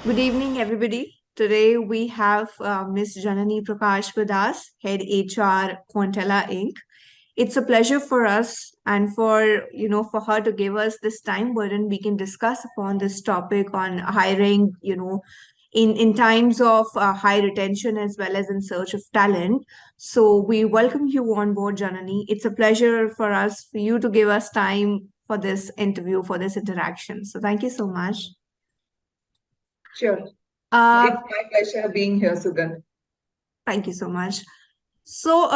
Good evening, everybody. Today we have Miss Janani Prakaash with us, Head HR, Quantella Inc. It's a pleasure for us and for her to give us this time wherein we can discuss upon this topic on hiring, in times of high retention as well as in search of talent. So we welcome you on board, Janani. It's a pleasure for us for you to give us time for this interview, for this interaction. So thank you so much. Sure. Uh, It's my pleasure being here, Sugan. Thank you so much. So,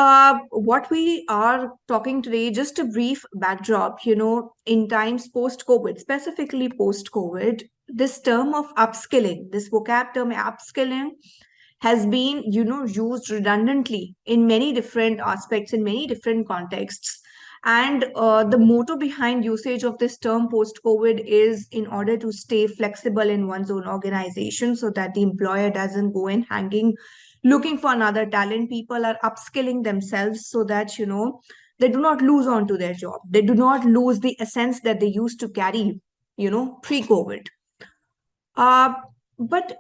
what we are talking today, just a brief backdrop, in times post COVID, specifically post COVID, this term of upskilling, this vocab term upskilling has been, used redundantly in many different aspects, in many different contexts. And the motto behind usage of this term post COVID is in order to stay flexible in one's own organization so that the employer doesn't go in hanging looking for another talent. People are upskilling themselves so that they do not lose on to their job, they do not lose the essence that they used to carry pre-COVID. uh, but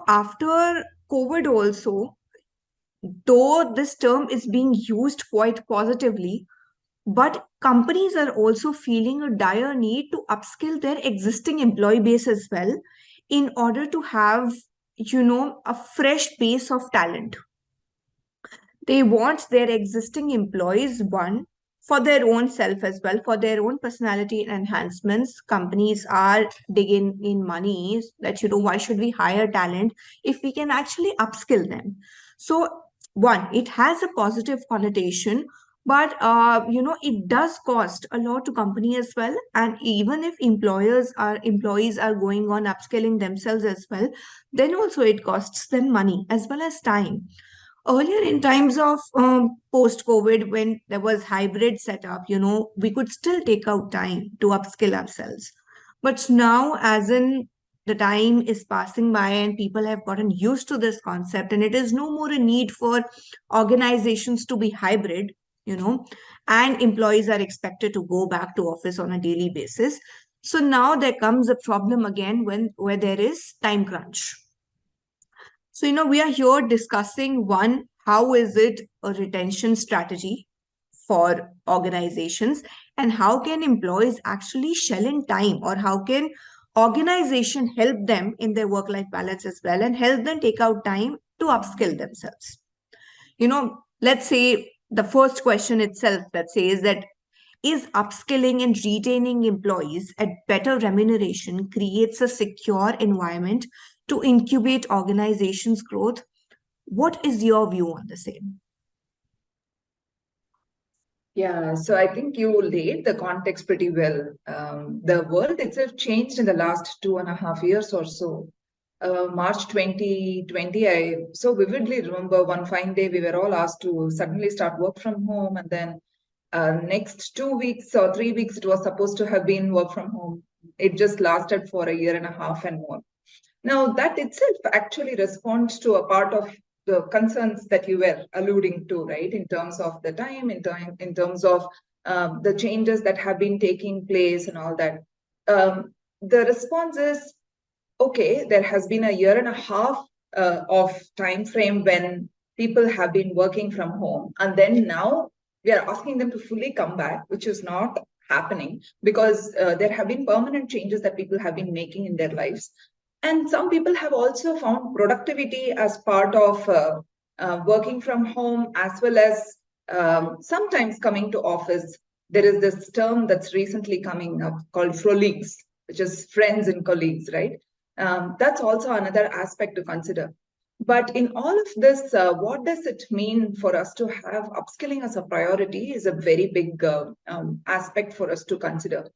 after COVID also, though this term is being used quite positively, but companies are also feeling a dire need to upskill their existing employee base as well in order to have a fresh base of talent. They want their existing employees, one, for their own self as well, for their own personality enhancements. Companies are digging in money that, why should we hire talent if we can actually upskill them? So, one, it has a positive connotation, but it does cost a lot to company as well. And even if employees are going on upskilling themselves as well, then also it costs them money as well as time. Earlier in times of post COVID, when there was hybrid setup, we could still take out time to upskill ourselves. But now, as in the time is passing by and people have gotten used to this concept, and it is no more a need for organizations to be hybrid, and employees are expected to go back to office on a daily basis. So now there comes a problem again when where there is time crunch. So, we are here discussing one, how is it a retention strategy for organizations, and how can employees actually shell in time, or how can organization help them in their work life balance as well and help them take out time to upskill themselves. Let's say the first question itself that says that, is upskilling and retaining employees at better remuneration creates a secure environment to incubate organizations' growth? What is your view on the same? Yeah, so I think you laid the context pretty well. The world itself changed in the last 2.5 years or so. March 2020, I so vividly remember one fine day we were all asked to suddenly start work from home, and then next 2 weeks or 3 weeks it was supposed to have been work from home. It just lasted for a year and a half and more. Now, that itself actually responds to a part of the concerns that you were alluding to, right? In terms of the time, in terms of the changes that have been taking place and all that. The response is, okay, there has been a year and a half of time frame when people have been working from home, and then now we are asking them to fully come back, which is not happening because there have been permanent changes that people have been making in their lives. And some people have also found productivity as part of working from home, as well as sometimes coming to office. There is this term that's recently coming up called frolics, which is friends and colleagues, right? That's also another aspect to consider. But in all of this, what does it mean for us to have upskilling as a priority is a very big aspect for us to consider.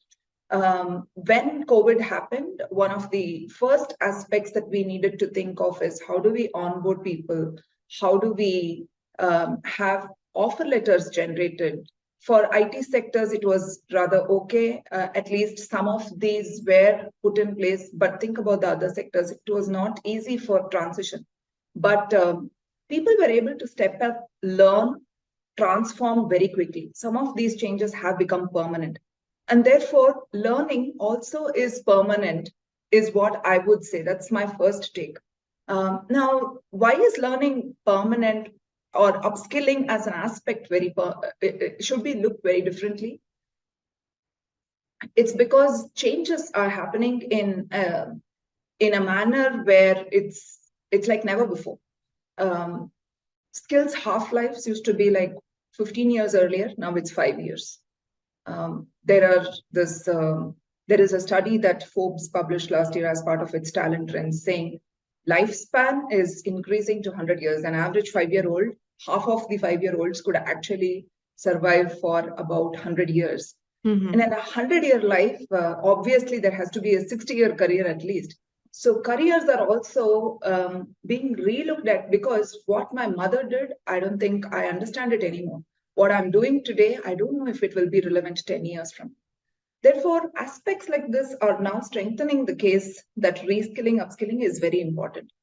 When COVID happened, one of the first aspects that we needed to think of is how do we onboard people? How do we have offer letters generated? For IT sectors, it was rather okay. At least some of these were put in place. But think about the other sectors. It was not easy for transition. But people were able to step up, learn, transform very quickly. Some of these changes have become permanent. And therefore, learning also is permanent is what I would say. That's my first take. Now, why is learning permanent or upskilling as an aspect should be looked very differently? It's because changes are happening in a manner where it's like never before. Um, Skills half-lives used to be like 15 years earlier. Now it's 5 years. Um, there are this there is a study that Forbes published last year as part of its talent trends saying lifespan is increasing to 100 years. An average 5-year-old, half of the 5-year-olds could actually survive for about 100 years. Mm-hmm. And in a 100-year life, obviously there has to be a 60-year career at least. So careers are also being relooked at, because what my mother did, I don't think I understand it anymore. What I'm doing today, I don't know if it will be relevant 10 years from now. Therefore, aspects like this are now strengthening the case that reskilling, upskilling is very important.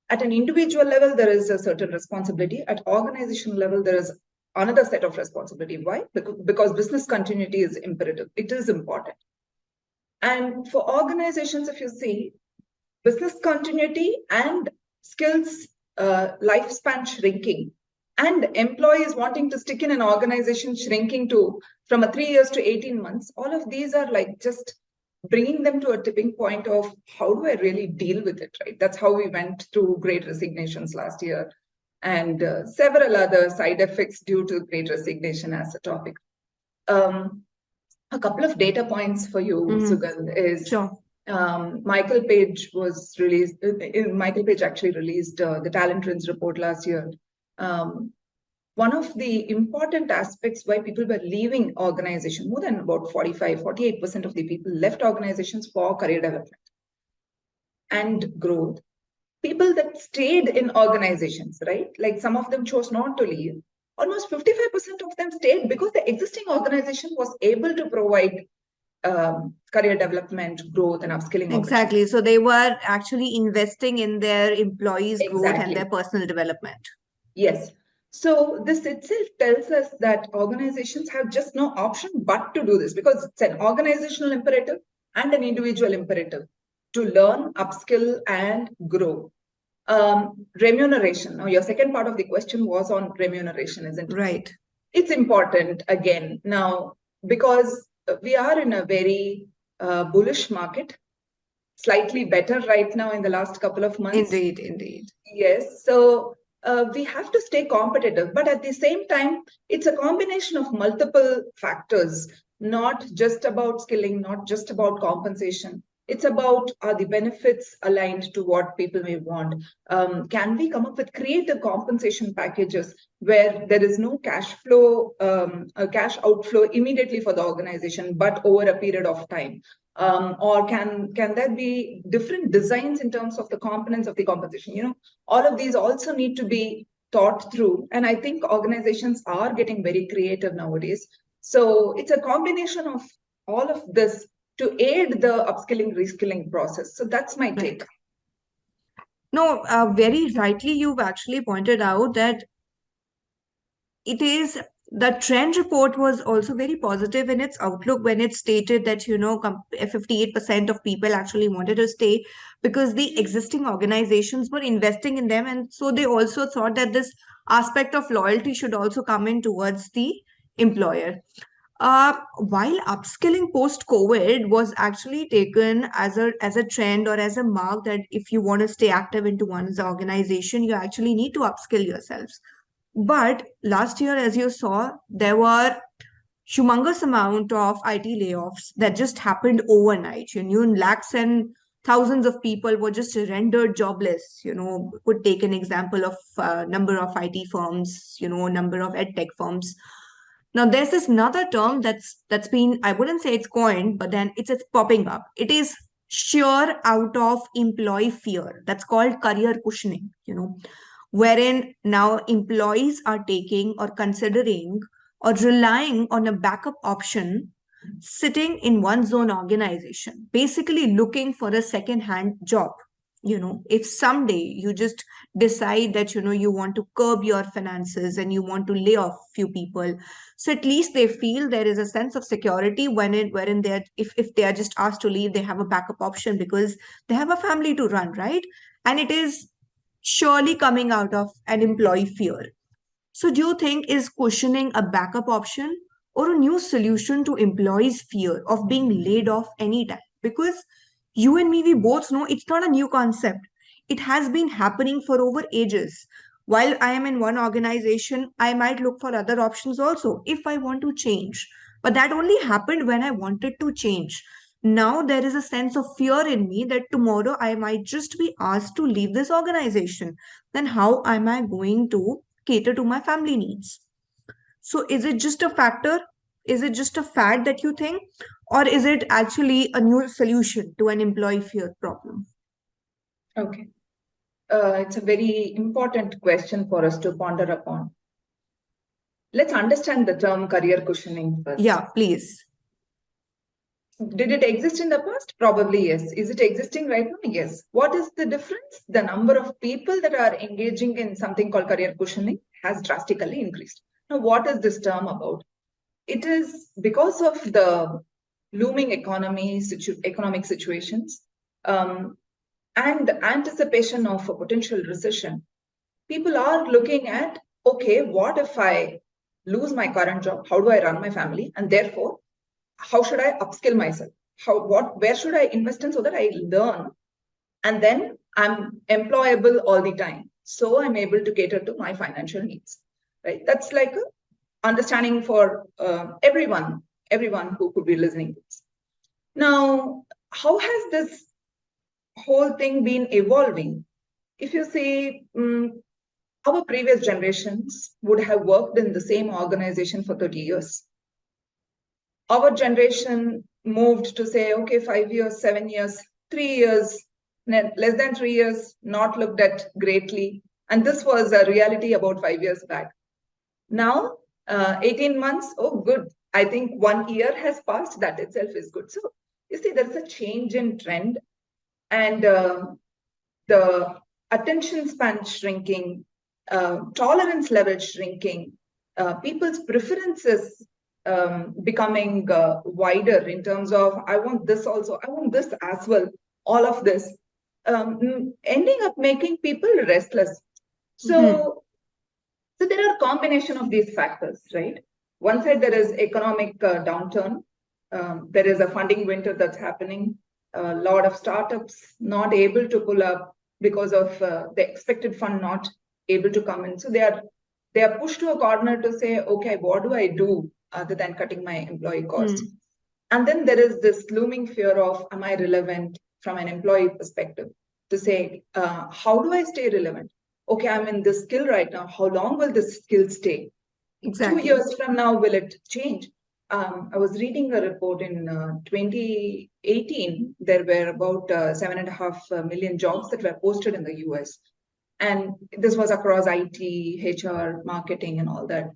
At an individual level, there is a certain responsibility. At organizational level, there is another set of responsibility. Why? Because business continuity is imperative. It is important. And for organizations, if you see, business continuity and skills lifespan shrinking, and employees wanting to stick in an organization shrinking to from a 3 years to 18 months, all of these are like just bringing them to a tipping point of how do I really deal with it, right? That's how we went through great resignations last year, and several other side effects due to great resignation as a topic. A couple of data points for you, Sugandh, is Sure. Michael Page actually released the Talent Trends report last year. One of the important aspects why people were leaving organization, more than about 48% of the people left organizations for career development and growth. People that stayed in organizations, right? Like some of them chose not to leave. Almost 55% of them stayed because the existing organization was able to provide career development, growth, and upskilling Exactly. So they were actually investing in their employees' growth and Exactly. their personal development. Yes. So this itself tells us that organizations have just no option but to do this, because it's an organizational imperative and an individual imperative to learn, upskill, and grow. Remuneration. Now, your second part of the question was on remuneration, isn't it? Right. It's important again now, because we are in a very bullish market, slightly better right now in the last couple of months. Indeed, indeed. Yes. So we have to stay competitive, but at the same time, it's a combination of multiple factors, not just about skilling, not just about compensation. It's about, are the benefits aligned to what people may want? Can we come up with creative compensation packages where there is no cash flow, cash outflow immediately for the organization, but over a period of time? Or can there be different designs in terms of the components of the compensation? You know, all of these also need to be thought through, and I think organizations are getting very creative nowadays. So it's a combination of all of this to aid the upskilling reskilling process. So that's my take. No, very rightly, you've actually pointed out that it is the trend report was also very positive in its outlook when it stated that 58% of people actually wanted to stay because the existing organizations were investing in them, and so they also thought that this aspect of loyalty should also come in towards the employer. While upskilling post COVID was actually taken as a trend or as a mark that if you want to stay active into one's organization, you actually need to upskill yourselves. But last year, as you saw, there were humongous amount of IT layoffs that just happened overnight. Lakhs and thousands of people were just rendered jobless. Could take an example of number of IT firms, number of ed tech firms. Now, there's this another term that's been, I wouldn't say it's coined, but then it's popping up. It is sheer out of employee fear. That's called career cushioning. Wherein now employees are taking or considering or relying on a backup option sitting in one's own organization, basically looking for a second hand job. if someday you just decide that you want to curb your finances and you want to lay off few people, so at least they feel there is a sense of security wherein they are, if they are just asked to leave, they have a backup option because they have a family to run, right? And it is surely coming out of an employee fear. So, do you think is cushioning a backup option or a new solution to employees' fear of being laid off anytime? Because you and me, we both know it's not a new concept. It has been happening for over ages. While I am in one organization, I might look for other options also if I want to change. But that only happened when I wanted to change. Now there is a sense of fear in me that tomorrow I might just be asked to leave this organization. Then how am I going to cater to my family needs? So, is it just a factor? Is it just a fad that you think? Or is it actually a new solution to an employee fear problem? Okay. It's a very important question for us to ponder upon. Let's understand the term career cushioning first. Yeah, please. Did it exist in the past? Probably yes. Is it existing right now? Yes. What is the difference? The number of people that are engaging in something called career cushioning has drastically increased. Now, what is this term about? It is because of the looming economic situations and anticipation of a potential recession. People are looking at, okay, what if I lose my current job? How do I run my family? And therefore, how should I upskill myself? Where should I invest in so that I learn and then I'm employable all the time? So I'm able to cater to my financial needs, right? That's like a understanding for everyone who could be listening to this. Now, how has this whole thing been evolving? If you see, our previous generations would have worked in the same organization for 30 years. Our generation moved to say, okay, 5 years, 7 years, 3 years, less than 3 years, not looked at greatly. And this was a reality about 5 years back. Now, 18 months, oh, good. I think 1 year has passed. That itself is good. So you see, there's a change in trend, and the attention span shrinking, tolerance level shrinking, people's preferences becoming wider in terms of, I want this also, I want this as well, all of this, ending up making people restless. So, so there are a combination of these factors, right? One side, there is economic downturn. There is a funding winter that's happening. A lot of startups not able to pull up because of the expected fund not able to come in. So they are pushed to a corner to say, okay, what do I do other than cutting my employee costs? And then there is this looming fear of, am I relevant from an employee perspective? To say, how do I stay relevant? Okay, I'm in this skill right now. How long will this skill stay? Exactly. 2 years from now, will it change? I was reading a report in 2018. There were about 7.5 million jobs that were posted in the US. And this was across IT, HR, marketing, and all that.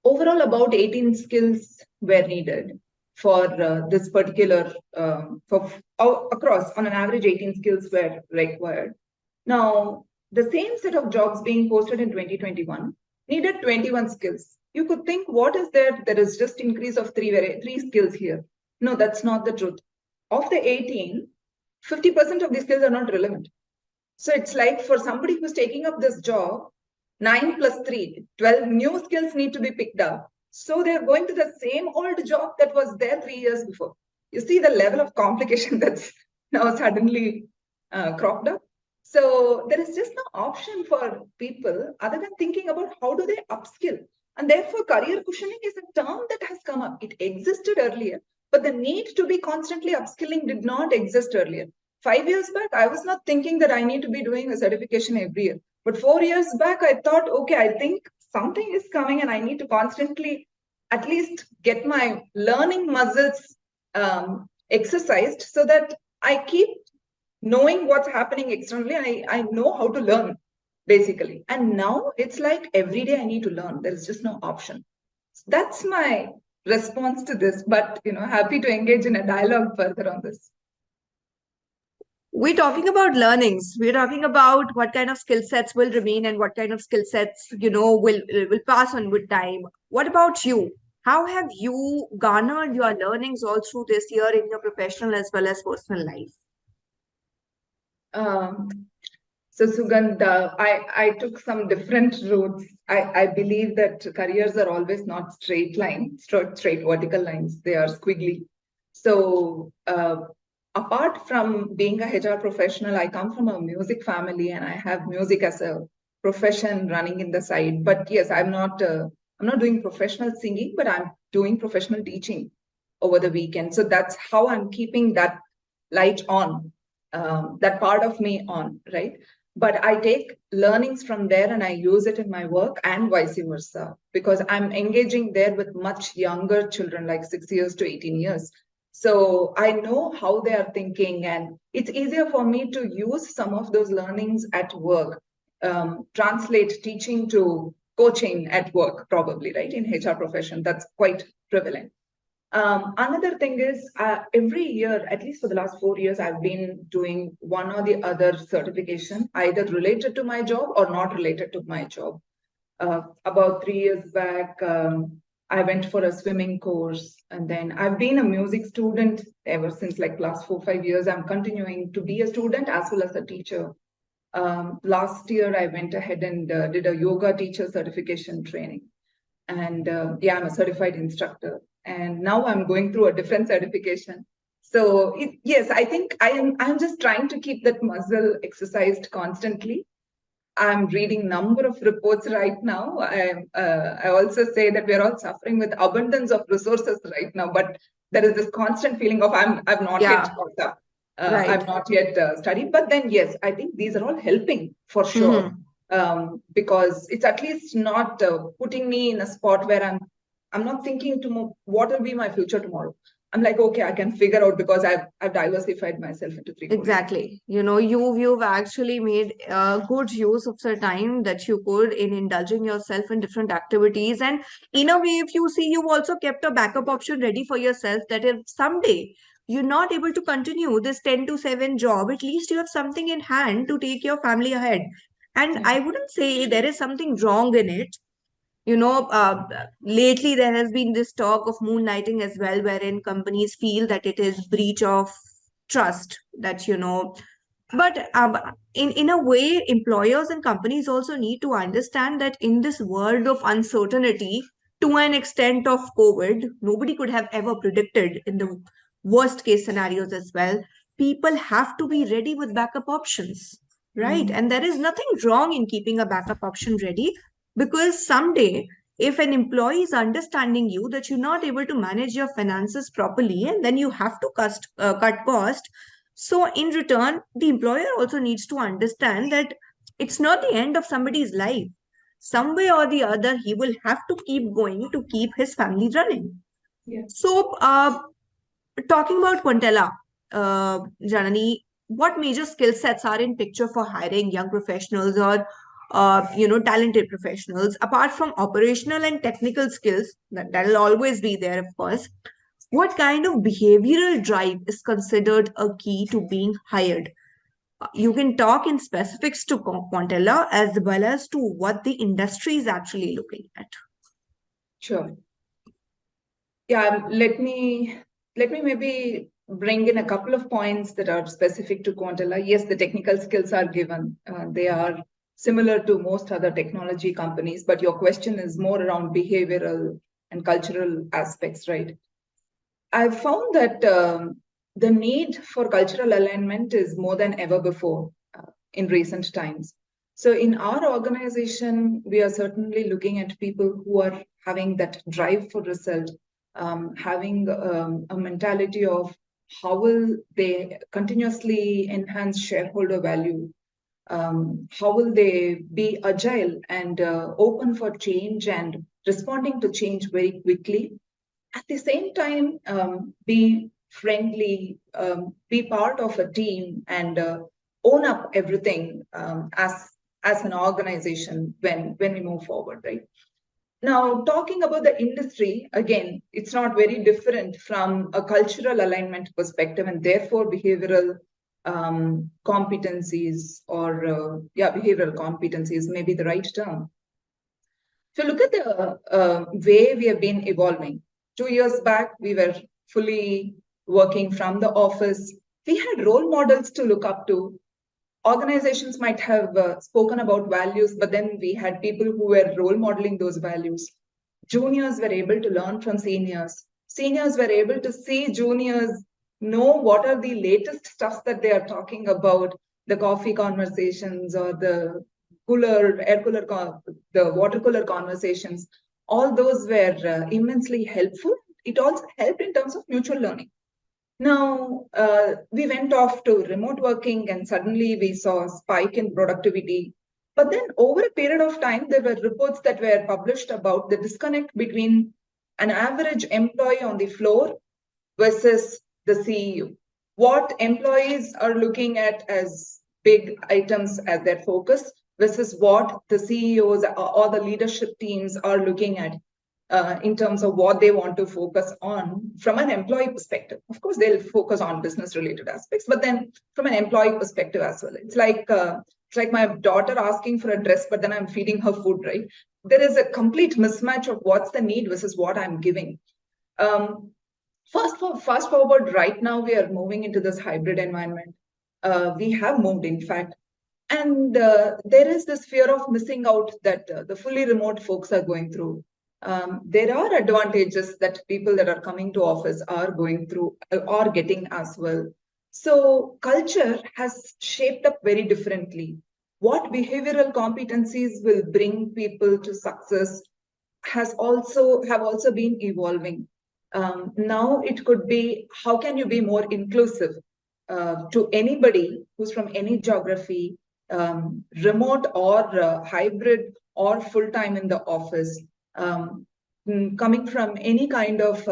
Overall, about 18 skills were needed for this particular, across, on an average, 18 skills were required. Now, the same set of jobs being posted in 2021 needed 21 skills. You could think, what is there? There is just increase of three skills here. No, that's not the truth. Of the 18, 50% of these skills are not relevant. So it's like for somebody who's taking up this job, 9 plus 3, 12 new skills need to be picked up. So they're going to the same old job that was there 3 years before. You see the level of complication that's now suddenly cropped up. So there is just no option for people other than thinking about how do they upskill. And therefore, career cushioning is a term that has come up. It existed earlier, but the need to be constantly upskilling did not exist earlier. 5 years back, I was not thinking that I need to be doing a certification every year. But 4 years back, I thought, okay, I think something is coming and I need to constantly at least get my learning muscles exercised so that I keep knowing what's happening externally. I know how to learn, basically. And now it's like every day I need to learn. There is just no option. That's my response to this, but happy to engage in a dialogue further on this. We're talking about learnings. We're talking about what kind of skill sets will remain and what kind of skill sets, will pass on with time. What about you? How have you garnered your learnings all through this year in your professional as well as personal life? Um, so Sugandha, I took some different routes. I believe that careers are always not straight lines, straight vertical lines. They are squiggly. So apart from being a HR professional, I come from a music family and I have music as a profession running in the side. But yes, I'm not doing professional singing, but I'm doing professional teaching over the weekend. So that's how I'm keeping that light on, that part of me on, right? But I take learnings from there and I use it in my work and vice versa, because I'm engaging there with much younger children, like 6 years to 18 years. So I know how they are thinking, and it's easier for me to use some of those learnings at work, translate teaching to coaching at work, probably, right? In HR profession, that's quite prevalent. Another thing is, every year, at least for the last 4 years, I've been doing one or the other certification, either related to my job or not related to my job. About 3 years back, I went for a swimming course, and then I've been a music student ever since, like last 4 5 years. I'm continuing to be a student as well as a teacher. Last year, I went ahead and did a yoga teacher certification training, and yeah, I'm a certified instructor, and now I'm going through a different certification. So yes, I think I'm just trying to keep that muscle exercised constantly. I'm reading number of reports right now. I also say that we're all suffering with abundance of resources right now, but there is this constant feeling of I've not yet Yeah, caught up. I've right. not yet studied. But then yes, I think these are all helping for sure, Hmm. because it's at least not putting me in a spot where I'm not thinking to what will be my future tomorrow. I'm like, okay, I can figure out, because I've diversified myself into 3 4 areas. Exactly. You've actually made good use of the time that you could in indulging yourself in different activities. And in a way, if you see, you've also kept a backup option ready for yourself that if someday you're not able to continue this 10 to 7 job, at least you have something in hand to take your family ahead. And Yeah. I wouldn't say there is something wrong in it. Lately there has been this talk of moonlighting as well, wherein companies feel that it is breach of trust, that but in a way, employers and companies also need to understand that in this world of uncertainty, to an extent of COVID, nobody could have ever predicted in the worst case scenarios as well. People have to be ready with backup options, right? Mhm. And there is nothing wrong in keeping a backup option ready, because someday, if an employee is understanding you that you're not able to manage your finances properly and then you have to cut cost, so, in return, the employer also needs to understand that it's not the end of somebody's life. Some way or the other, he will have to keep going to keep his family running. Yeah. So, talking about Quintella, Janani, what major skill sets are in picture for hiring young professionals or talented professionals apart from operational and technical skills that'll always be there, of course. What kind of behavioral drive is considered a key to being hired? You can talk in specifics to Quantella as well as to what the industry is actually looking at. Sure. Yeah, let me maybe bring in a couple of points that are specific to Quantella. Yes, the technical skills are given. They are similar to most other technology companies, but your question is more around behavioral and cultural aspects, right? I've found that the need for cultural alignment is more than ever before in recent times. So, in our organization, we are certainly looking at people who are having that drive for result, having a mentality of how will they continuously enhance shareholder value, how will they be agile and open for change and responding to change very quickly, at the same time, be friendly, be part of a team, and own up everything, as an organization when we move forward, right? Now, talking about the industry, again, it's not very different from a cultural alignment perspective and therefore behavioral competencies, or behavioral competencies may be the right term. If you look at the way we have been evolving, 2 years back, we were fully working from the office. We had role models to look up to. Organizations might have spoken about values, but then we had people who were role modeling those values. Juniors were able to learn from seniors. Seniors were able to see juniors know what are the latest stuff that they are talking about, the coffee conversations or the the water cooler conversations. All those were immensely helpful. It also helped in terms of mutual learning. Now, we went off to remote working and suddenly we saw a spike in productivity. But then, over a period of time, there were reports that were published about the disconnect between an average employee on the floor versus the CEO. What employees are looking at as big items as their focus versus what the CEOs or the leadership teams are looking at in terms of what they want to focus on from an employee perspective. Of course, they'll focus on business-related aspects, but then from an employee perspective as well. It's like my daughter asking for a dress, but then I'm feeding her food, right? There is a complete mismatch of what's the need versus what I'm giving. Fast forward, right now we are moving into this hybrid environment. We have moved, in fact, and there is this fear of missing out that the fully remote folks are going through. There are advantages that people that are coming to office are going through or getting as well. So culture has shaped up very differently. What behavioral competencies will bring people to success have also been evolving. Now it could be, how can you be more inclusive to anybody who's from any geography, remote or hybrid or full-time in the office, coming from any kind of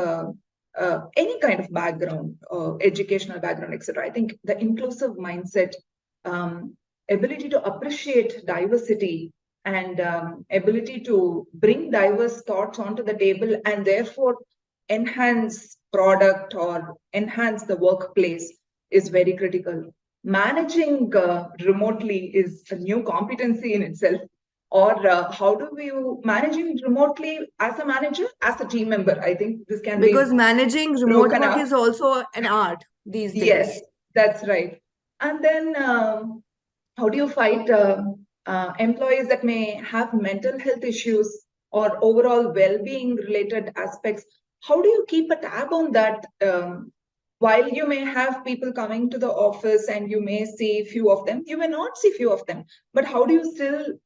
background, educational background, etc. I think the inclusive mindset, ability to appreciate diversity, and ability to bring diverse thoughts onto the table and therefore enhance product or enhance the workplace is very critical. Managing remotely is a new competency in itself. Or how do you managing remotely as a manager, as a team member? I think this can Because be managing remote broken work up. is also an art these Yes, days. that's right. And then how do you fight employees that may have mental health issues or overall well-being related aspects? How do you keep a tab on that? While you may have people coming to the office and you may see few of them, you may not see few of them. But how do you still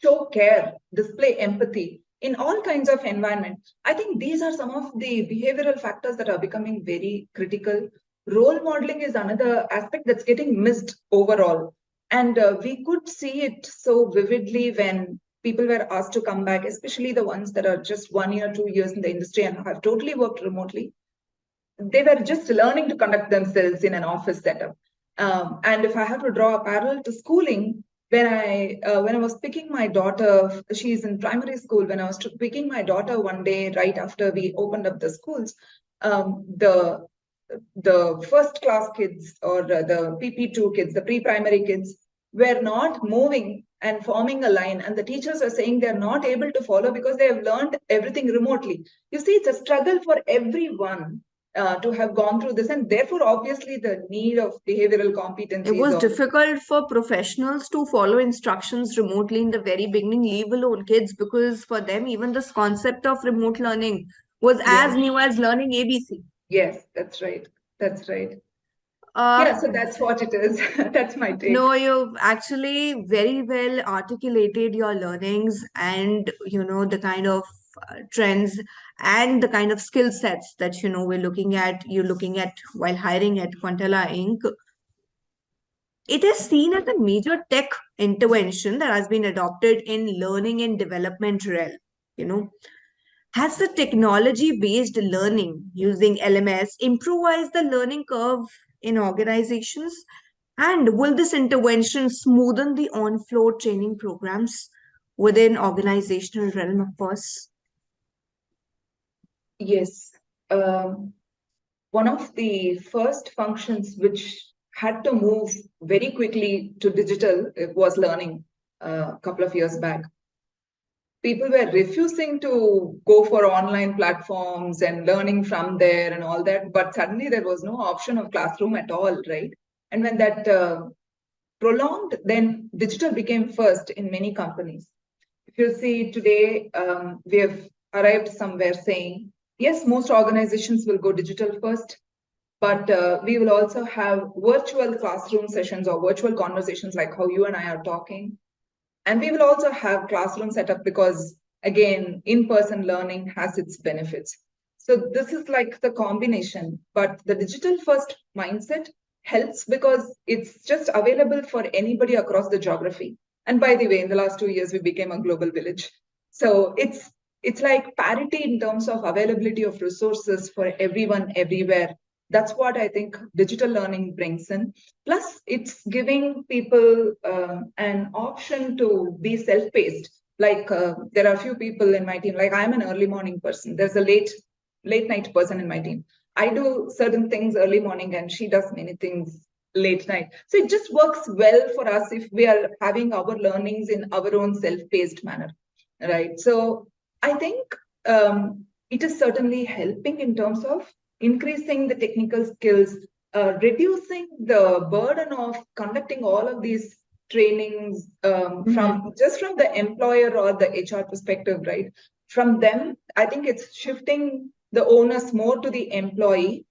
show care, display empathy in all kinds of environments? I think these are some of the behavioral factors that are becoming very critical. Role modeling is another aspect that's getting missed overall. And we could see it so vividly when people were asked to come back, especially the ones that are just 1 year, 2 years in the industry and have totally worked remotely. They were just learning to conduct themselves in an office setup. And if I have to draw a parallel to schooling, when I was picking my daughter, she's in primary school. When I was picking my daughter one day, right after we opened up the schools, the first class kids or the PP2 kids, the pre-primary kids, were not moving and forming a line, and the teachers are saying they're not able to follow because they have learned everything remotely. You see, it's a struggle for everyone to have gone through this, and therefore obviously the need of behavioral It competencies was or difficult for professionals to follow instructions remotely in the very beginning, leave alone kids, because for them, even this concept of remote learning was as yes, new as learning ABC. yes, that's right, that's right. Uh, Yeah, so that's what it is. That's my take. no, you've actually very well articulated your learnings and, the kind of trends and the kind of skill sets that, you're looking at while hiring at Quantella Inc. It is seen as a major tech intervention that has been adopted in learning and development realm. You know, has the technology-based learning using LMS improvised the learning curve in organizations? And will this intervention smoothen the on-floor training programs within organizational realm, of course? Yes. One of the first functions which had to move very quickly to digital was learning a couple of years back. People were refusing to go for online platforms and learning from there and all that, but suddenly there was no option of classroom at all, right? And when that prolonged, then digital became first in many companies. If you see today, we have arrived somewhere saying, yes, most organizations will go digital first, but we will also have virtual classroom sessions or virtual conversations like how you and I are talking. And we will also have classroom setup because, again, in-person learning has its benefits. So this is like the combination, but the digital first mindset helps because it's just available for anybody across the geography. And by the way, in the last 2 years, we became a global village. So it's like parity in terms of availability of resources for everyone, everywhere. That's what I think digital learning brings in. Plus, it's giving people an option to be self-paced. Like there are a few people in my team. Like I'm an early morning person. There's a late night person in my team. I do certain things early morning, and she does many things late night. So it just works well for us if we are having our learnings in our own self-paced manner, right? So I think it is certainly helping in terms of increasing the technical skills, reducing the burden of conducting all of these trainings from the employer or the HR perspective, right? From them, I think it's shifting the onus more to the employee.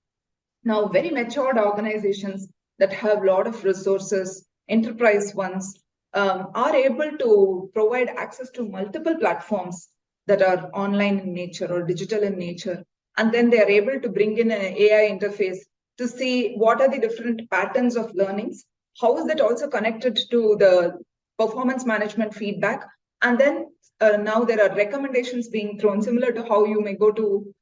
Now, very matured organizations that have a lot of resources, enterprise ones, are able to provide access to multiple platforms that are online in nature or digital in nature. And then they are able to bring in an AI interface to see what are the different patterns of learnings. How is that also connected to the performance management feedback? And then now there are recommendations being thrown, similar to how you may go to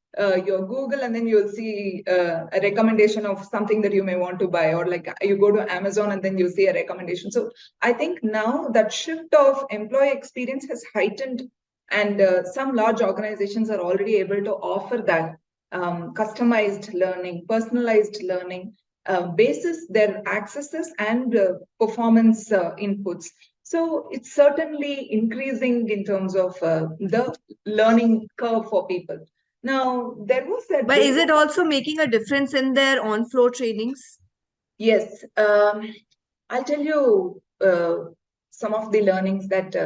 your Google and then you'll see a recommendation of something that you may want to buy, or like you go to Amazon and then you see a recommendation. So I think now that shift of employee experience has heightened, and some large organizations are already able to offer that customized learning, personalized learning, basis their accesses and performance inputs. So it's certainly increasing in terms of the learning curve for people. Now, there was a But is data. it also making a difference in their on-floor trainings? Yes, I'll tell you some of the learnings that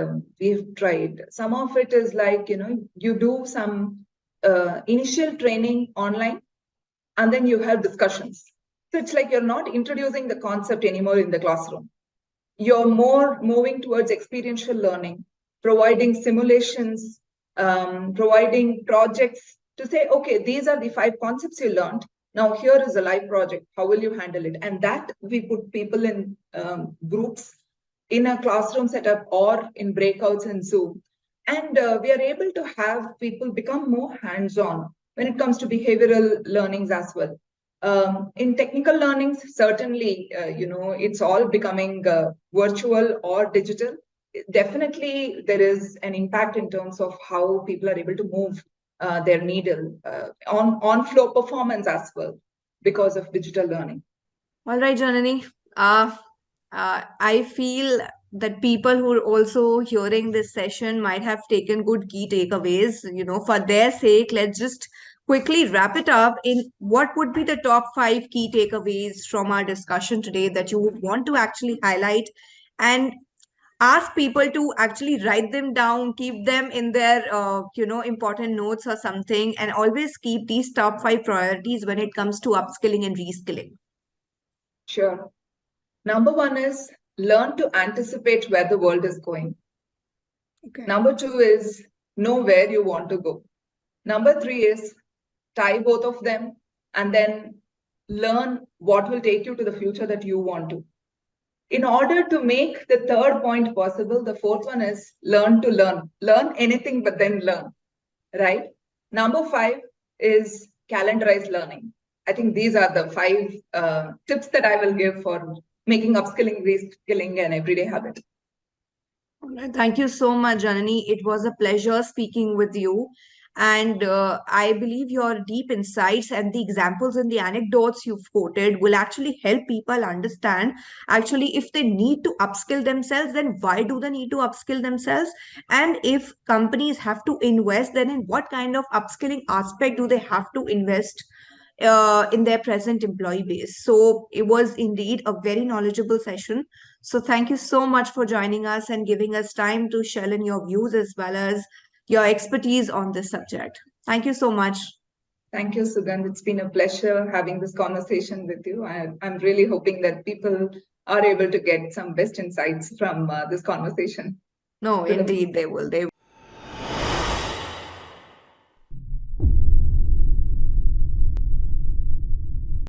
we've tried. Some of it is like, you do some initial training online and then you have discussions. So it's like you're not introducing the concept anymore in the classroom. You're more moving towards experiential learning, providing simulations, providing projects to say, okay, these are the 5 concepts you learned. Now here is a live project. How will you handle it? And that we put people in groups in a classroom setup or in breakouts in Zoom. And we are able to have people become more hands-on when it comes to behavioral learnings as well. In technical learnings, certainly, it's all becoming virtual or digital. Definitely, there is an impact in terms of how people are able to move their needle on flow performance as well because of digital learning. All right, Janani. I feel that people who are also hearing this session might have taken good key takeaways. For their sake, let's just quickly wrap it up in what would be the top 5 key takeaways from our discussion today that you would want to actually highlight, and ask people to actually write them down, keep them in their important notes or something, and always keep these top 5 priorities when it comes to upskilling and reskilling. Sure. Number one is learn to anticipate where the world is going. Okay. Number two is know where you want to go. Number three is tie both of them and then learn what will take you to the future that you want to. In order to make the third point possible, the fourth one is learn to learn. Learn anything, but then learn, right? Number 5 is calendarize learning. I think these are the 5 tips that I will give for making upskilling, reskilling an everyday habit. All right. Thank you so much, Janani. It was a pleasure speaking with you. And I believe your deep insights and the examples and the anecdotes you've quoted will actually help people understand actually if they need to upskill themselves, then why do they need to upskill themselves? And if companies have to invest, then in what kind of upskilling aspect do they have to invest in their present employee base? So it was indeed a very knowledgeable session. So thank you so much for joining us and giving us time to share in your views as well as your expertise on this subject. Thank you so much. Thank you, Sugandh. It's been a pleasure having this conversation with you. I'm really hoping that people are able to get some best insights from this conversation. No, To the indeed, they will. They